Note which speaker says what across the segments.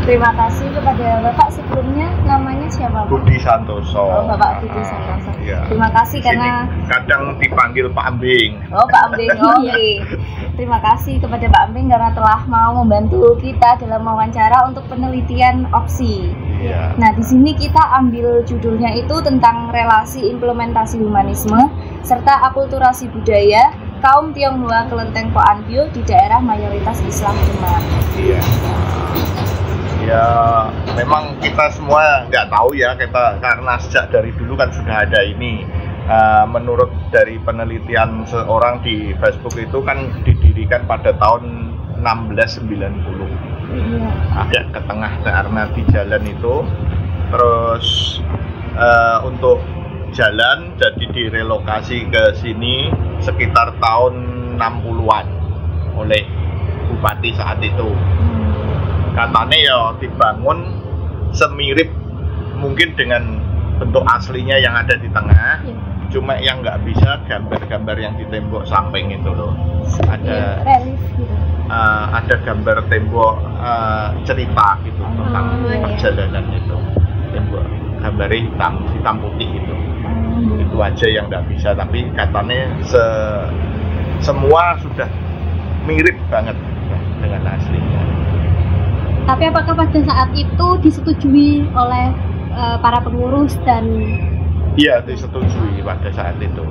Speaker 1: Terima kasih kepada Bapak. Sebelumnya namanya siapa, Pak?
Speaker 2: Budi Santoso.
Speaker 1: Oh, Bapak Budi Santoso.
Speaker 2: Iya.
Speaker 1: Terima kasih karena
Speaker 2: kadang dipanggil Pak Ambing.
Speaker 1: Oh, Pak Ambing. Oke. Terima kasih kepada Pak Ambing karena telah mau membantu kita dalam wawancara untuk penelitian opsi.
Speaker 2: Iya.
Speaker 1: Nah, di sini kita ambil judulnya itu tentang relasi implementasi humanisme serta akulturasi budaya kaum Tionghoa Kelenteng Poanpyo di daerah mayoritas Islam Demak.
Speaker 2: Iya. Ya, memang kita semua nggak tahu ya, kita karena sejak dari dulu kan sudah ada ini. Menurut dari penelitian seorang di Facebook itu kan didirikan pada tahun 1690.
Speaker 1: Iya.
Speaker 2: Agak ke tengah karena di jalan itu. Terus untuk jalan jadi direlokasi ke sini sekitar tahun 60-an oleh bupati saat itu. Katanya ya dibangun semirip mungkin dengan bentuk aslinya yang ada di tengah, cuma yang nggak bisa gambar-gambar yang di tembok samping itu loh. Ada
Speaker 1: relief gitu.
Speaker 2: Ada gambar tembok cerita gitu tentang perjalanan itu. Tembok gambarnya hitam putih itu. Itu aja yang nggak bisa, tapi katanya semua sudah mirip banget dengan aslinya.
Speaker 3: Tapi apakah pada saat itu disetujui oleh para pengurus dan?
Speaker 2: Iya, disetujui pada saat itu.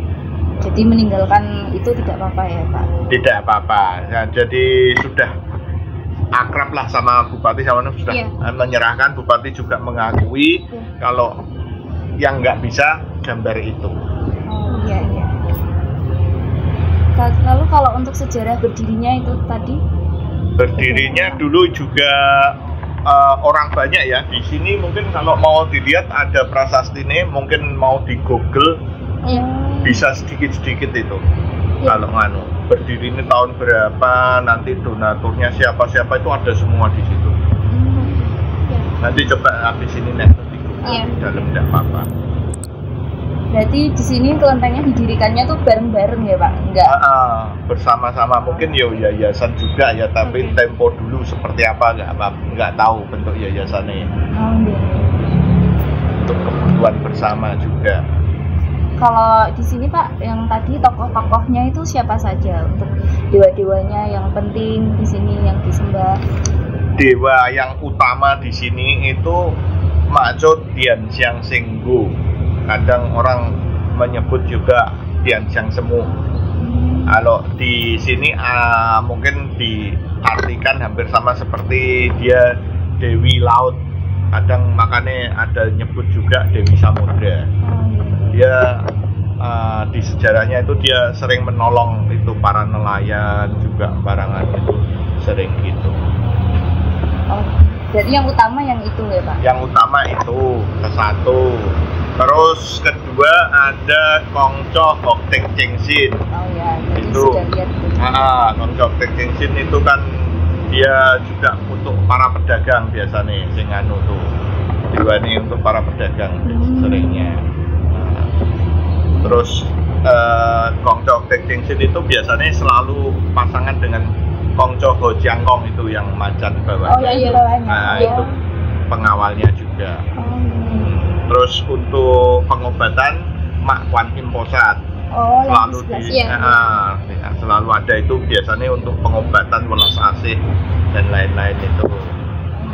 Speaker 1: Jadi meninggalkan itu tidak apa-apa ya, Pak?
Speaker 2: Tidak apa-apa. Nah, jadi sudah akrab lah sama bupati, sama sudah menyerahkan. Bupati juga mengakui kalau yang nggak bisa gambar itu.
Speaker 1: Oh iya. Lalu kalau untuk sejarah berdirinya itu tadi?
Speaker 2: Berdirinya dulu juga orang banyak ya di sini. Mungkin kalau mau dilihat ada prasastinya, mungkin mau di Google bisa sedikit itu. Kalau berdiri ini tahun berapa, nanti donaturnya siapa itu ada semua di situ. Nanti coba habis ini net di dalam tidak apa-apa.
Speaker 1: Berarti di sini kelentengnya didirikannya tuh bareng-bareng ya, Pak? Enggak?
Speaker 2: Bersama-sama, mungkin yayasan juga ya, tapi tempo dulu seperti apa nggak tahu bentuk yayasannya. Untuk kebutuhan bersama juga.
Speaker 1: Kalau di sini, Pak, yang tadi tokoh-tokohnya itu siapa saja untuk dewa-dewanya yang penting di sini yang disembah?
Speaker 2: Dewa yang utama di sini itu Maco Tian Siang Senggu. Kadang orang menyebut juga Tian Siang Semu. Kalau di sini mungkin diartikan hampir sama seperti dia Dewi Laut. Kadang makanya ada nyebut juga Dewi Samudra. Dia di sejarahnya itu dia sering menolong itu para nelayan juga barangan itu sering gitu.
Speaker 1: Jadi yang utama yang itu ya, Pak? Yang
Speaker 2: utama itu ke satu. Terus kedua ada Kongco Hoktek Chengsin.
Speaker 1: Oh ya,
Speaker 2: itu. Kongco Hoktek Chengsin itu kan dia juga untuk para pedagang biasanya sing tuh. Diwani untuk para pedagang seringnya. Terus Kongco Hoktek Chengsin itu biasanya selalu pasangan dengan Kongco Ho Jiangkong itu yang macan bawahnya.
Speaker 1: Oh iya bawahnya.
Speaker 2: Itu pengawalnya juga. Terus untuk pengobatan Mak Kwan Im Posat selalu selalu ada itu biasanya untuk pengobatan welas asih dan lain-lain itu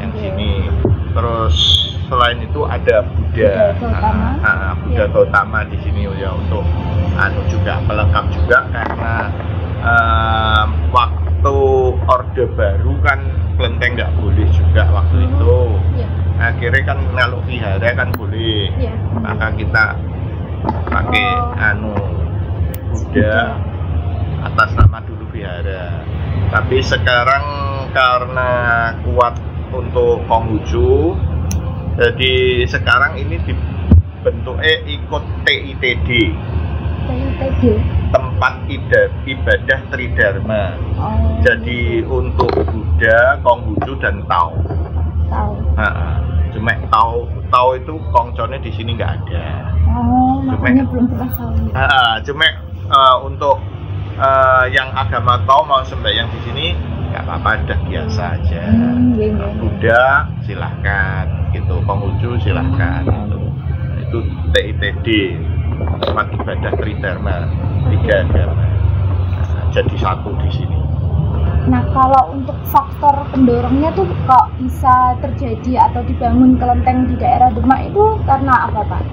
Speaker 2: yang sini. Terus selain itu ada Buddha Gautama di sini ya, untuk juga pelengkap juga karena waktu Orde Baru kan kelenteng nggak boleh juga waktu itu. Akhirnya kan kalau vihara kan boleh, maka kita pakai Buddha atas nama dulu vihara. Tapi sekarang karena kuat untuk Konghucu, jadi sekarang ini dibentuknya ikut TITD, tempat ibadah Tridharma. Jadi untuk Buddha, Konghucu dan Tao. Cuma Tao itu kongconya di sini nggak ada.
Speaker 1: Makanya belum pernah tahu.
Speaker 2: Cuma untuk yang agama Tao mau sembahyang di sini nggak apa-apa, udah biasa aja.
Speaker 1: Iya.
Speaker 2: Buddha silahkan gitu, Konghucu silahkan gitu. Itu TITD, tempat ibadah Tridharma, 3 agama. Nah, jadi satu di sini.
Speaker 1: Nah, kalau untuk faktor pendorongnya tuh kok bisa terjadi atau dibangun kelenteng di daerah Demak itu karena apa, Pak?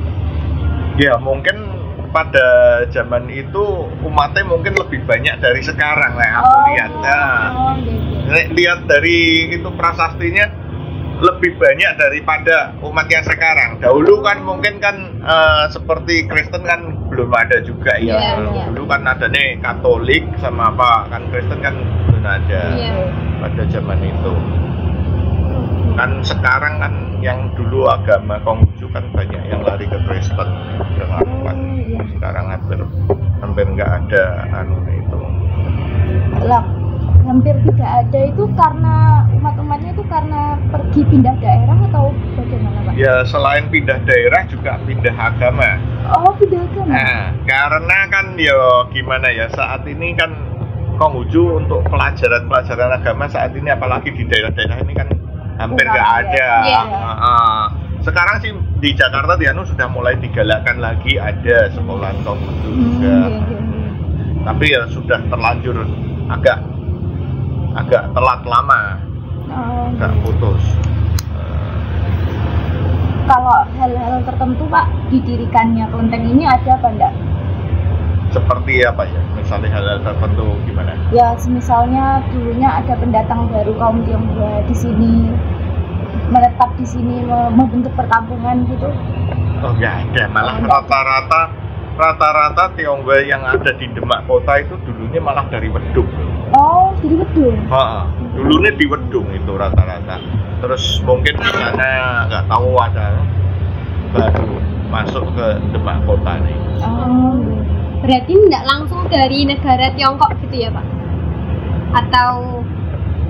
Speaker 2: Ya, mungkin pada zaman itu umatnya mungkin lebih banyak dari sekarang lah aku lihat. Nah, lihat dari itu prasastinya lebih banyak daripada umat yang sekarang. Dahulu kan mungkin kan seperti Kristen kan belum ada juga ya. Dulu kan ada nih Katolik sama apa, kan Kristen kan belum ada pada zaman itu. Kan sekarang kan yang dulu agama Konghucu kan banyak yang lari ke Kristen. Sekarang hampir nggak ada itu.
Speaker 1: Lah, hampir tidak ada itu karena umat-umatnya itu karena pergi pindah daerah atau bagaimana, Pak?
Speaker 2: Ya, selain pindah daerah juga pindah agama.
Speaker 1: Oh, pindah agama.
Speaker 2: Nah, karena kan ya gimana ya, saat ini kan Konghucu untuk pelajaran agama saat ini apalagi di daerah-daerah ini kan hampir nggak ada. Sekarang sih di Jakarta sudah mulai digalakkan lagi, ada sekolah Konghucu juga. Tapi ya sudah terlanjur agak telat lama, agak putus.
Speaker 1: Kalau hal-hal tertentu, Pak, didirikannya kelenteng ini ada apa enggak?
Speaker 2: Seperti apa ya? Misalnya hal-hal tertentu gimana?
Speaker 1: Ya, misalnya dulunya ada pendatang baru kaum Tionghoa di sini, menetap di sini, membentuk perkampungan gitu.
Speaker 2: Oh, nggak ada. Malah rata-rata Tionghoa yang ada di Demak kota itu dulunya malah dari Wedung.
Speaker 1: Oh, dari Wedung.
Speaker 2: Dulunya di Wedung itu rata-rata. Terus mungkin di sana nggak tahu ada baru masuk ke Demak kota nih.
Speaker 3: Oh, berarti nggak langsung dari negara Tiongkok gitu ya, Pak? Atau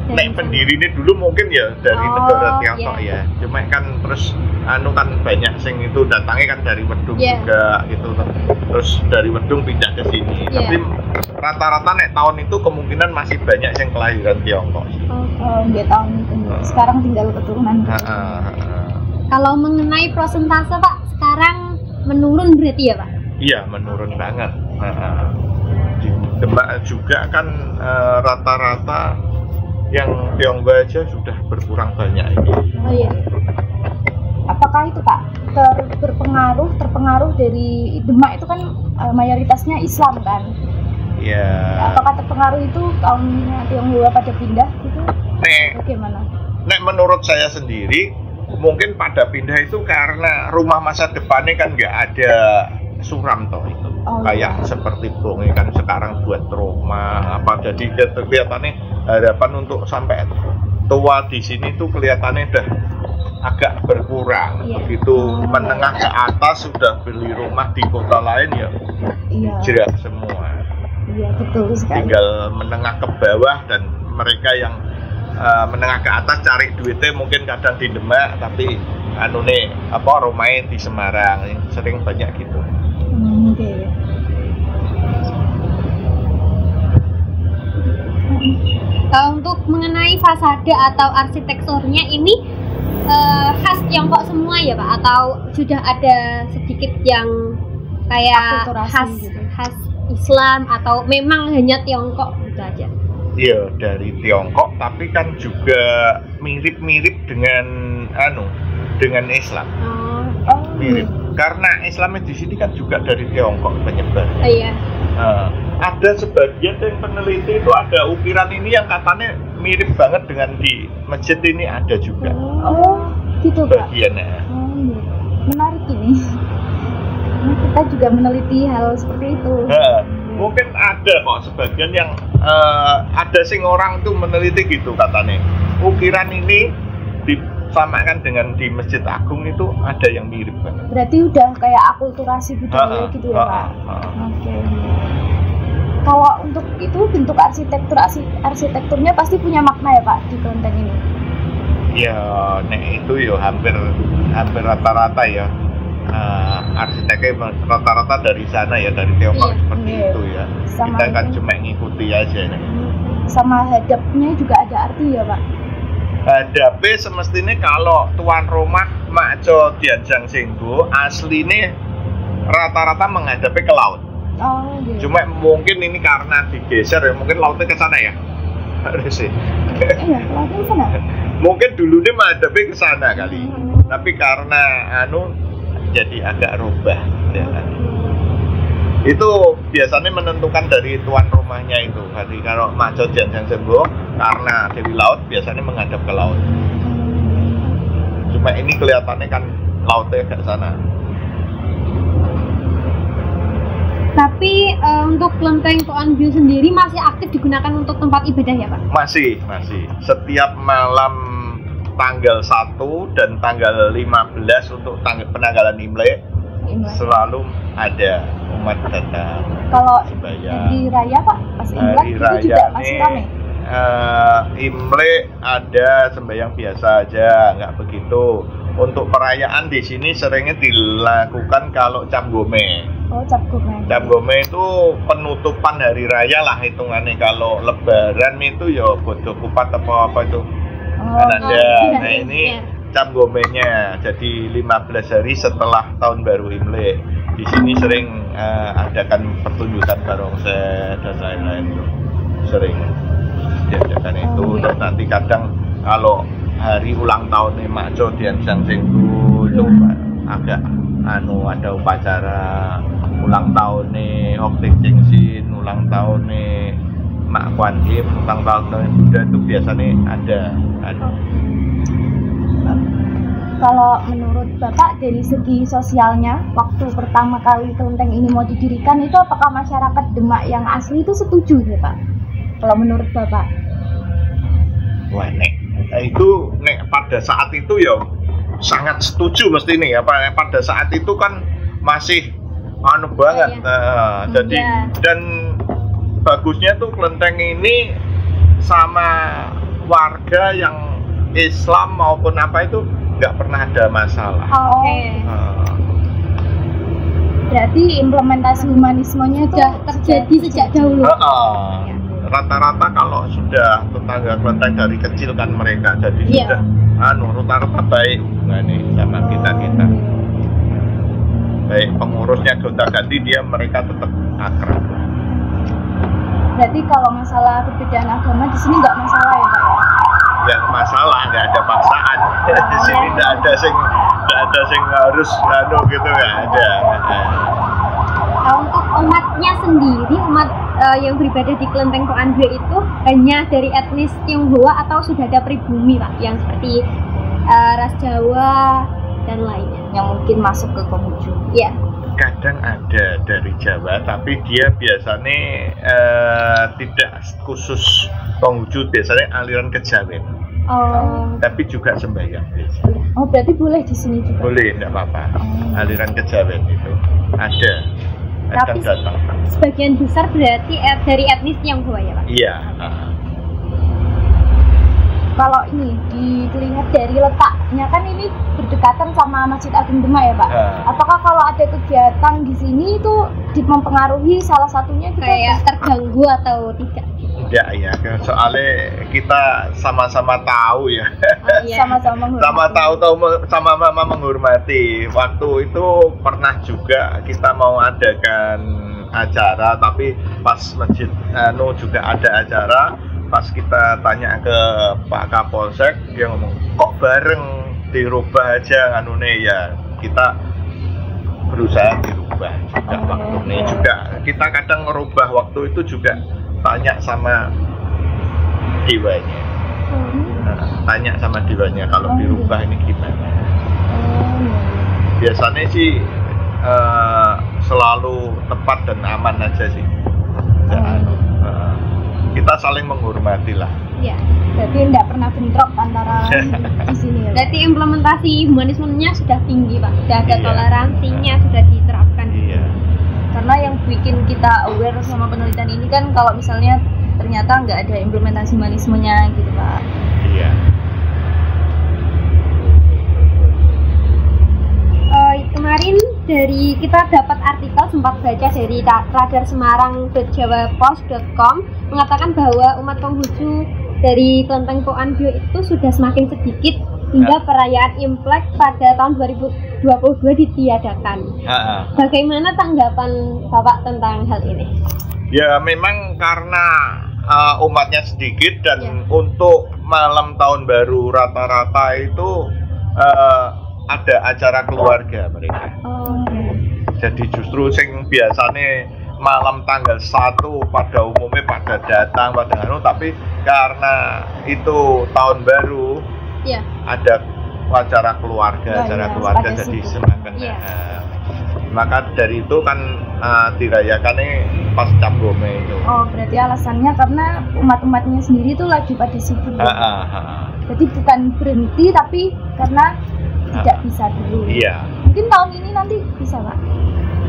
Speaker 2: pendirinya dulu mungkin ya dari negara Tiongkok ya. Cuma kan terus kan banyak sing itu datangnya kan dari Wedung juga gitu. Terus dari Wedung pindah ke sini. Tapi rata-rata tahun itu kemungkinan masih banyak yang kelahiran Tiongkok.
Speaker 1: Nggak tahun itu. Sekarang tinggal keturunan.
Speaker 3: Kalau mengenai prosentase, Pak, sekarang menurun berarti ya, Pak?
Speaker 2: Iya, menurun banget. Di Demak juga kan rata-rata yang Tionghoa aja sudah berkurang banyak ini.
Speaker 3: Oh iya.
Speaker 1: Apakah itu, Pak, terpengaruh dari Demak itu kan mayoritasnya Islam kan?
Speaker 2: Iya.
Speaker 1: Apakah terpengaruh itu kaum Tionghoa pada pindah gitu? Bagaimana?
Speaker 2: Menurut saya sendiri mungkin pada pindah itu karena rumah masa depannya kan nggak ada suram toh itu. Kayak seperti Bonge kan sekarang buat rumah apa, jadi kelihatannya harapan untuk sampai tua di sini tuh kelihatannya udah agak berkurang. Begitu menengah ke atas sudah beli rumah di kota lain ya hijrah semua.
Speaker 1: Iya, betul sekali.
Speaker 2: Tinggal menengah ke bawah, dan mereka yang menengah ke atas cari duitnya mungkin kadang di Demak, tapi rumahnya di Semarang, sering banyak gitu.
Speaker 3: Untuk mengenai fasade atau arsitekturnya ini khas Tiongkok semua ya, Pak? Atau sudah ada sedikit yang kayak khas Islam, atau memang hanya Tiongkok gitu aja?
Speaker 2: Iya, dari Tiongkok, tapi kan juga mirip-mirip dengan Islam. Mirip. Karena Islamnya di sini kan juga dari Tiongkok penyebar.
Speaker 3: Iya.
Speaker 2: Ada sebagian yang peneliti itu ada ukiran ini yang katanya mirip banget dengan di masjid ini, ada juga.
Speaker 1: Oh, gitu, Pak.
Speaker 2: Bagiannya.
Speaker 1: Menarik ini. Kita juga meneliti hal seperti itu.
Speaker 2: Mungkin ada kok sebagian yang ada sing orang tuh meneliti gitu katanya. Ukiran ini disamakan dengan di Masjid Agung itu ada yang mirip banget.
Speaker 1: Berarti udah kayak akulturasi budaya gitu ya, Pak? Oke. Kalau untuk itu bentuk arsitekturnya pasti punya makna ya, Pak, di kelenteng ini?
Speaker 2: Ya, itu ya hampir rata-rata ya. Arsiteknya rata-rata dari sana ya, dari Tiongkok seperti itu ya. Kita kan cuma ngikuti aja nih.
Speaker 1: sama hadapnya juga ada arti ya Pak?
Speaker 2: Hadape semestinya kalau tuan rumah Makjo Dianjang Senggo aslinya rata-rata menghadapi ke laut.
Speaker 1: Oh, gitu.
Speaker 2: Cuma mungkin ini karena digeser ya, mungkin lautnya ke sana ya. Harus sih.
Speaker 1: Iya, lautnya ke sana.
Speaker 2: Mungkin dulunya menghadapi ke sana kali. Tapi karena jadi agak rubah ya kan. Itu biasanya menentukan dari tuan rumahnya itu. Jadi kalau Makjo Dianjang Senggo karena Dewi Laut biasanya menghadap ke laut. Cuma ini kelihatannya kan lautnya ke sana.
Speaker 3: Tapi untuk kelenteng Koan Bio sendiri masih aktif digunakan untuk tempat ibadah ya Pak?
Speaker 2: Masih. Setiap malam tanggal 1 dan tanggal 15 untuk penanggalan Imlek selalu ada umat datang.
Speaker 1: Kalau
Speaker 2: sembahyang.
Speaker 1: hari raya Pak, pas Imlek itu juga masih ramai.
Speaker 2: Imlek ada sembahyang biasa aja, nggak begitu. Untuk perayaan di sini seringnya dilakukan kalau Cap Gome.
Speaker 1: Oh, Cap Gome.
Speaker 2: Cap Gome itu penutupan hari raya lah hitungannya. Kalau Lebaran itu ya bodo kupat apa itu. Nah ini Cap Gomenya, jadi 15 hari setelah tahun baru Imlek. Di sini sering adakan pertunjukan barongsai dan lain-lain tuh. Sering diadakan itu. Terus nanti kadang kalau hari ulang tahunnya Makjo Dianjang Senggo itu agak ada upacara ulang tahunnya Hoktik Jingsin, ulang tahunnya Mak Kuan Im, ulang tahunnya Buddha itu biasanya ada.
Speaker 1: Kalau menurut Bapak dari segi sosialnya, waktu pertama kali kelenteng ini mau didirikan itu apakah masyarakat Demak yang asli itu setuju ya Pak? Kalau menurut Bapak?
Speaker 2: Wah, itu pada saat itu ya sangat setuju mesti nih ya Pak. Pada saat itu kan masih banget. Jadi dan bagusnya tuh kelenteng ini sama warga yang Islam maupun apa itu nggak pernah ada masalah.
Speaker 1: Berarti implementasi humanismenya itu
Speaker 3: terjadi sejak dahulu.
Speaker 2: Rata-rata kalau sudah tetangga kelenteng dari kecil kan mereka jadi sudah rata-rata baik hubungannya sama kita. Baik pengurusnya gonta-ganti mereka tetap akrab.
Speaker 1: Berarti kalau masalah perbedaan agama di sini nggak masalah ya Pak?
Speaker 2: Ya masalah, nggak ada paksaan. Di sini nggak ada sing harus gitu, nggak ada.
Speaker 3: Untuk umatnya sendiri, umat yang beribadah di kelenteng Koan Bio itu hanya dari etnis Tionghoa atau sudah ada pribumi Pak, yang seperti ras Jawa dan lainnya
Speaker 1: yang mungkin masuk ke Konghucu?
Speaker 3: Ya.
Speaker 2: Kadang ada dari Jawa, tapi dia biasanya tidak khusus Konghucu, biasanya aliran Kejawen. Tapi juga sembahyang biasanya.
Speaker 1: Oh, berarti boleh di sini juga?
Speaker 2: Boleh, tidak apa-apa. Aliran Kejawen itu ada.
Speaker 3: Tapi datang. Sebagian besar berarti dari etnis Tionghoa ya Pak?
Speaker 2: Iya.
Speaker 1: Kalau ini dilihat dari letaknya kan ini berdekatan sama Masjid Agung Demak ya Pak. Apakah kalau ada kegiatan di sini itu mempengaruhi salah satunya juga
Speaker 3: kayak terganggu atau tidak?
Speaker 2: Enggak ya, soalnya kita sama-sama tahu ya. Sama sama menghormati. Waktu itu pernah juga kita mau adakan acara, tapi pas masjid juga ada acara. Pas kita tanya ke Pak Kapolsek, dia ngomong kok bareng dirubah aja ya, kita berusaha dirubah juga waktu ini juga. Kita kadang merubah waktu itu juga tanya sama dewanya. Tanya sama dewanya kalau dirubah ini gimana. Biasanya sih selalu tepat dan aman aja sih. Kita saling menghormati lah.
Speaker 1: Iya. Berarti tidak pernah bentrok antara di sini ya.
Speaker 3: Berarti implementasi humanismenya sudah tinggi Pak. Sudah ada toleransinya, sudah diterapkan.
Speaker 2: Iya.
Speaker 1: Karena yang bikin kita aware sama penelitian ini kan kalau misalnya ternyata nggak ada implementasi humanismenya gitu Pak.
Speaker 2: Iya.
Speaker 3: Kemarin dari kita dapat artikel sempat baca dari radarsemarang.jawapos.com mengatakan bahwa umat Konghucu dari kelenteng Poan Bio itu sudah semakin sedikit hingga perayaan Imlek pada tahun 2022 ditiadakan. Bagaimana tanggapan Bapak tentang hal ini?
Speaker 2: Ya memang karena umatnya sedikit dan untuk malam tahun baru rata-rata itu ada acara keluarga mereka. Jadi justru sing biasanya malam tanggal 1 pada umumnya pada datang tapi karena itu tahun baru ada acara keluarga, jadi senang. Maka dari itu kan dirayakannya pas Cap Gome itu.
Speaker 1: Oh, berarti alasannya karena umat-umatnya sendiri itu lagi pada sibuk. Jadi bukan berhenti tapi karena tidak bisa dulu.
Speaker 2: Iya.
Speaker 1: Mungkin tahun ini nanti bisa, Pak.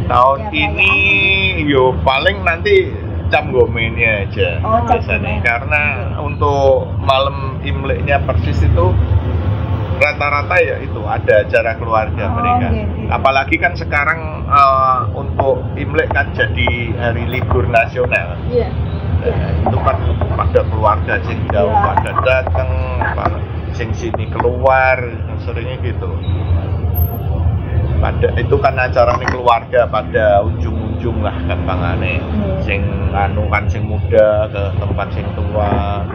Speaker 2: Tahun ini yo paling nanti Cap Gome-nya aja. Biasanya karena untuk malam Imleknya persis itu rata-rata ya itu ada acara keluarga mereka. Apalagi kan sekarang untuk Imlek kan jadi hari libur nasional. Itu kan pada keluarga sing jauh pada datang, sing sini keluar, seringnya gitu. Pada itu kan acaranya keluarga pada ujung-ujung lah gampangane. Sing kan sing muda ke tempat sing tua.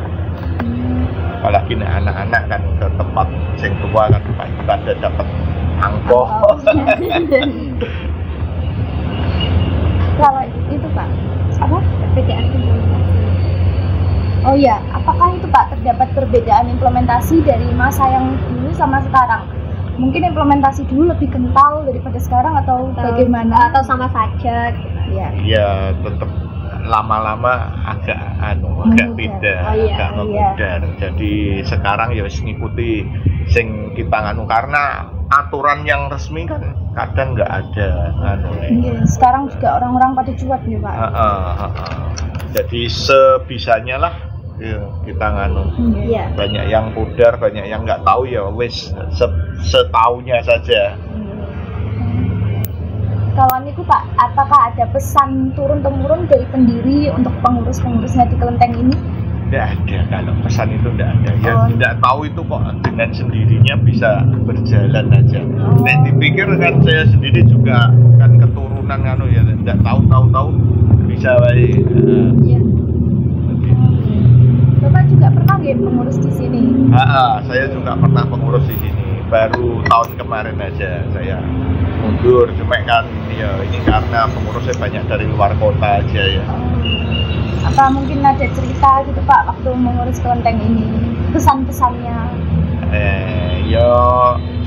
Speaker 2: Apalagi anak-anak kan ke tempat sing tua kan pada dapat angpau.
Speaker 1: Kalau itu Pak, apa? Perbedaan implementasi. Oh iya, apakah itu Pak terdapat perbedaan implementasi dari masa yang dulu sama sekarang? Mungkin implementasi dulu lebih kental daripada sekarang atau bagaimana?
Speaker 3: Atau sama saja?
Speaker 2: Ya tetap lama-lama agak beda, agak memudar. Jadi sekarang ya ngikuti sing kita karena aturan yang resmi kan kadang nggak ada
Speaker 1: sekarang juga orang-orang pada cuek nih Pak.
Speaker 2: Jadi sebisanya lah kita banyak yang pudar, banyak yang nggak tahu ya wis setaunya saja.
Speaker 1: Kalau niku Pak, apakah ada pesan turun-temurun dari pendiri untuk pengurus-pengurusnya di kelenteng ini?
Speaker 2: Tidak ada, kalau pesan itu tidak ada. Ya tidak tahu itu kok dengan sendirinya bisa berjalan aja. Nek dipikir kan saya sendiri juga kan keturunan ya tidak tahu bisa baik.
Speaker 1: Bapak juga pernah pengurus di sini?
Speaker 2: Saya juga pernah pengurus di sini. Baru tahun kemarin aja saya mundur, cuma kan ya ini karena pengurusnya banyak dari luar kota aja ya.
Speaker 1: Apa mungkin ada cerita gitu Pak waktu mengurus kelenteng ini, pesan-pesannya?
Speaker 2: Ya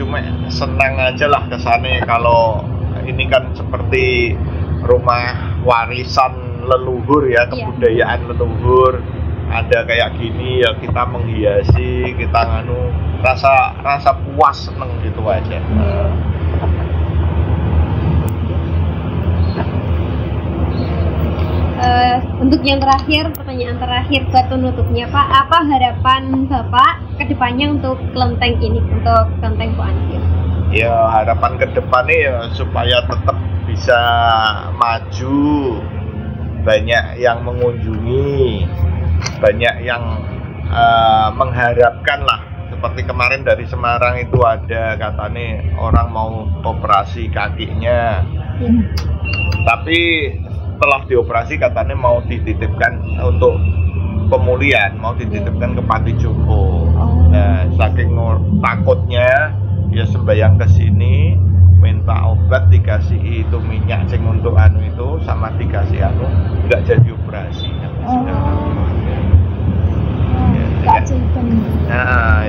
Speaker 2: cuma senang aja lah kesannya kalau ini kan seperti rumah warisan leluhur ya, kebudayaan leluhur. Ada kayak gini ya kita menghiasi, kita rasa puas seneng gitu aja.
Speaker 3: Untuk yang terakhir, pertanyaan terakhir buat penutupnya Pak, apa harapan Bapak kedepannya untuk kelenteng ini, untuk kelenteng Poan Bio?
Speaker 2: Ya harapan kedepannya ya supaya tetap bisa maju, banyak yang mengunjungi, banyak yang mengharapkan lah. Seperti kemarin dari Semarang itu ada katanya orang mau operasi kakinya, tapi setelah dioperasi katanya mau dititipkan untuk pemulihan, mau dititipkan ke Panti Jompo. Nah, saking takutnya dia sembayang ke sini, minta obat, dikasih itu minyak sing untuk itu sama dikasih nggak jadi operasi.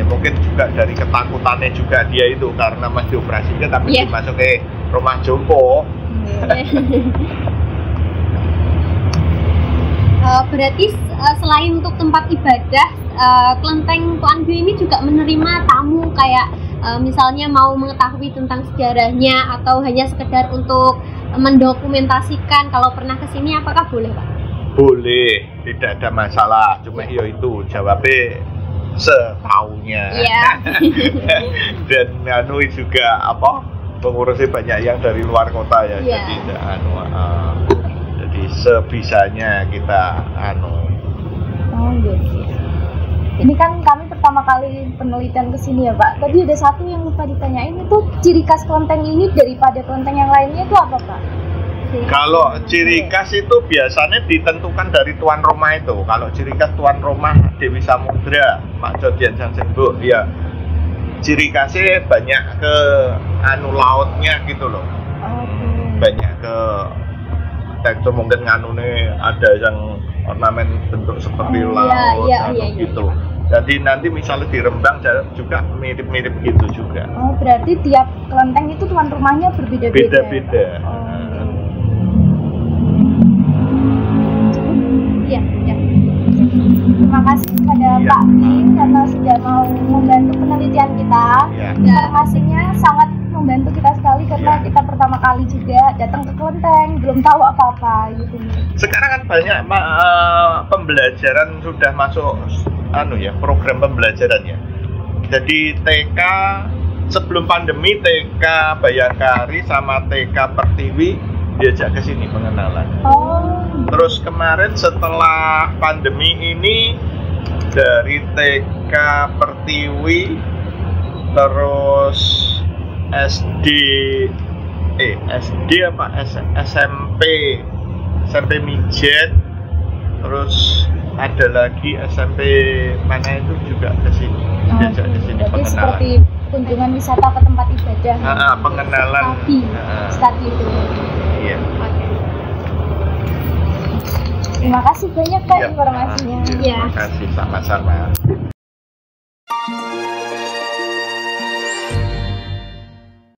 Speaker 2: Mungkin juga dari ketakutannya juga dia itu karena masih operasinya tapi dimasuk ke rumah Jompo.
Speaker 3: Berarti selain untuk tempat ibadah, kelenteng Poan Bio ini juga menerima tamu kayak misalnya mau mengetahui tentang sejarahnya atau hanya sekedar untuk mendokumentasikan kalau pernah kesini, apakah boleh Pak?
Speaker 2: Boleh, tidak ada masalah. Cuma itu jawabnya setaunya. Dan juga pengurusnya banyak yang dari luar kota ya,
Speaker 3: Iya.
Speaker 2: jadi jadi sebisanya kita
Speaker 1: Oh gitu. Ini kan kami pertama kali penelitian ke sini ya Pak. Tadi ada satu yang lupa ditanyain, itu ciri khas kelenteng ini daripada kelenteng yang lainnya itu apa Pak?
Speaker 2: Kalau ciri khas itu biasanya ditentukan dari tuan rumah itu. Kalau ciri khas tuan rumah Dewi Samudra, Pak Jodian Sang Senggo, ya ciri khasnya banyak ke lautnya gitu loh. Banyak ke tekstur, mungkin nganune ada yang ornamen bentuk seperti laut gitu. Jadi nanti misalnya di Rembang juga mirip-mirip gitu juga.
Speaker 1: Oh, berarti tiap kelenteng itu tuan rumahnya berbeda-beda.
Speaker 2: Beda-beda.
Speaker 3: Ya.
Speaker 1: Terima kasih kepada Pak Kim karena sudah mau membantu penelitian kita. Informasinya sangat membantu kita sekali karena kita pertama kali juga datang ke kelenteng, belum tahu apa-apa gitu.
Speaker 2: Sekarang kan banyak pembelajaran sudah masuk program pembelajarannya. Jadi TK sebelum pandemi, TK Bayangkari sama TK Pertiwi diajak ke sini pengenalan. Terus kemarin setelah pandemi ini dari TK Pertiwi terus SMP Mijet, terus ada lagi SMP mana itu juga ke sini, diajak ke sini pengenalan.
Speaker 1: Seperti kunjungan wisata ke tempat ibadah.
Speaker 2: Pengenalan.
Speaker 1: Studi itu.
Speaker 2: Iya.
Speaker 1: Terima kasih banyak Kak informasinya.
Speaker 2: Terima kasih, sama-sama.